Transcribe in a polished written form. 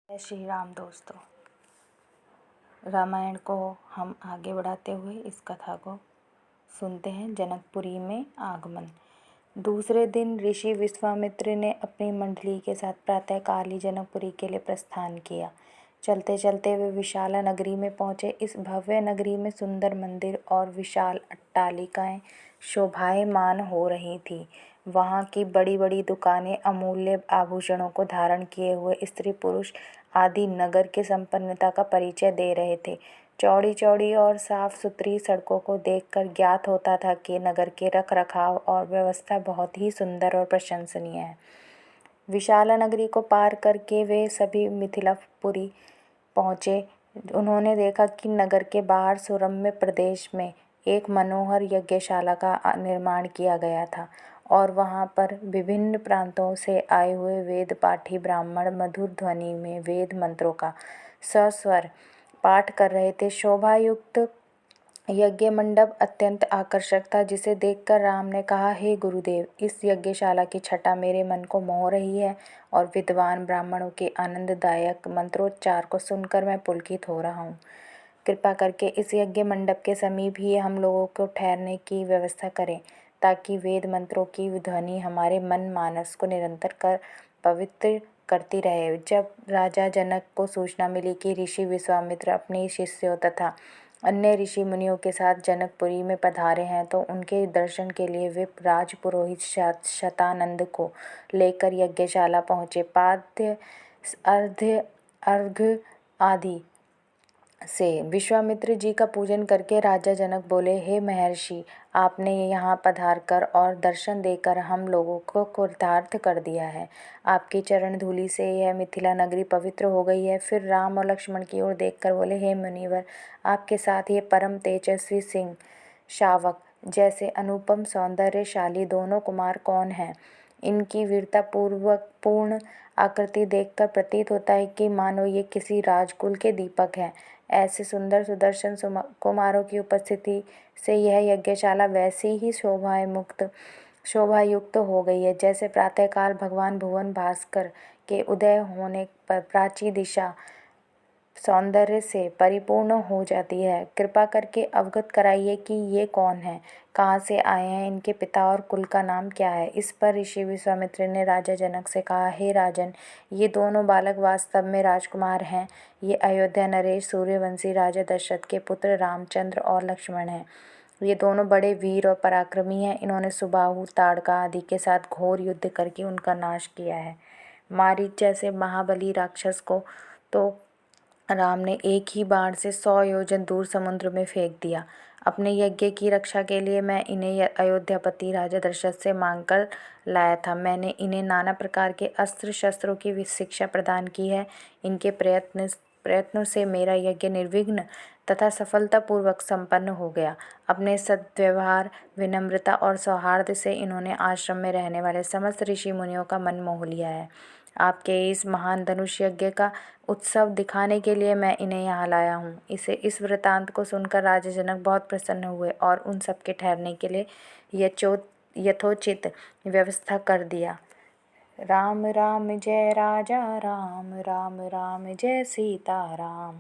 जय श्री राम दोस्तों। रामायण को हम आगे बढ़ाते हुए इस कथा को सुनते हैं। जनकपुरी में आगमन। दूसरे दिन ऋषि विश्वामित्र ने अपनी मंडली के साथ प्रातःकाल ही जनकपुरी के लिए प्रस्थान किया। चलते चलते वे विशाला नगरी में पहुँचे। इस भव्य नगरी में सुंदर मंदिर और विशाल अट्टालिकाएं शोभायमान हो रही थी। वहाँ की बड़ी बड़ी दुकानें अमूल्य आभूषणों को धारण किए हुए स्त्री पुरुष आदि नगर की संपन्नता का परिचय दे रहे थे। चौड़ी चौड़ी और साफ सुथरी सड़कों को देखकर ज्ञात होता था कि नगर के रख रखाव और व्यवस्था बहुत ही सुंदर और प्रशंसनीय है। विशाला नगरी को पार करके वे सभी मिथिलापुरी पहुँचे। उन्होंने देखा कि नगर के बाहर सुरम्य प्रदेश में एक मनोहर यज्ञशाला का निर्माण किया गया था और वहाँ पर विभिन्न प्रांतों से आए हुए वेद पाठी ब्राह्मण मधुर ध्वनि में वेद मंत्रों का सस्वर पाठ कर रहे थे। शोभायुक्त यज्ञ मंडप अत्यंत आकर्षक था, जिसे देखकर राम ने कहा, हे गुरुदेव, इस यज्ञशाला की छटा मेरे मन को मोह रही है और विद्वान ब्राह्मणों के आनंददायक मंत्रोच्चार को सुनकर मैं पुलकित हो रहा हूँ। कृपा करके इस यज्ञ मंडप के समीप ही हम लोगों को ठहरने की व्यवस्था करें, ताकि वेद मंत्रों की ध्वनि हमारे मन मानस को निरंतर कर पवित्र करती रहे। जब राजा जनक को सूचना मिली कि ऋषि विश्वामित्र अपने शिष्यों तथा अन्य ऋषि मुनियों के साथ जनकपुरी में पधारे हैं, तो उनके दर्शन के लिए वे राजपुरोहित शतानंद को लेकर यज्ञशाला पहुँचे। पाद्य अर्घ्य आदि से विश्वामित्र जी का पूजन करके राजा जनक बोले, हे महर्षि, आपने यहाँ पधार कर और दर्शन देकर हम लोगों को कृतार्थ कर दिया है। आपकी चरण धूलि से यह मिथिला नगरी पवित्र हो गई है। फिर राम और लक्ष्मण की ओर देखकर बोले, हे मुनिवर, आपके साथ ये परम तेजस्वी सिंह शावक जैसे अनुपम सौंदर्यशाली दोनों कुमार कौन हैं? इनकी वीरता पूर्ण आकृति देखकर प्रतीत होता है कि मानो ये किसी राजकुल के दीपक हैं। ऐसे सुंदर सुदर्शन कुमारों की उपस्थिति से यह यज्ञशाला वैसी ही शोभायुक्त हो गई है, जैसे प्रातःकाल भगवान भुवन भास्कर के उदय होने पर प्राची दिशा सौंदर्य से परिपूर्ण हो जाती है। कृपा करके अवगत कराइए कि ये कौन है, कहाँ से आए हैं, इनके पिता और कुल का नाम क्या है। इस पर ऋषि विश्वामित्र ने राजा जनक से कहा, हे राजन, ये दोनों बालक वास्तव में राजकुमार हैं। ये अयोध्या नरेश सूर्यवंशी राजा दशरथ के पुत्र रामचंद्र और लक्ष्मण हैं। ये दोनों बड़े वीर और पराक्रमी हैं। इन्होंने सुबाहु ताड़का आदि के साथ घोर युद्ध करके उनका नाश किया है। मारीच जैसे महाबली राक्षस को तो राम ने एक ही बाण से 100 योजन दूर समुद्र में फेंक दिया। अपने यज्ञ की रक्षा के लिए मैं इन्हें अयोध्यापति राजा दशरथ से मांग कर लाया था। मैंने इन्हें नाना प्रकार के अस्त्र शस्त्रों की शिक्षा प्रदान की है। इनके प्रयत्नों से मेरा यज्ञ निर्विघ्न तथा सफलतापूर्वक संपन्न हो गया। अपने सद्व्यवहार, विनम्रता और सौहार्द से इन्होंने आश्रम में रहने वाले समस्त ऋषि मुनियों का मन मोह लिया है। आपके इस महान धनुष यज्ञ का उत्सव दिखाने के लिए मैं इन्हें यहाँ लाया हूँ। इस वृतांत को सुनकर राजा जनक बहुत प्रसन्न हुए और उन सबके ठहरने के लिए यथोचित व्यवस्था कर दिया। राम राम जय राजा राम, राम राम जय सीता राम।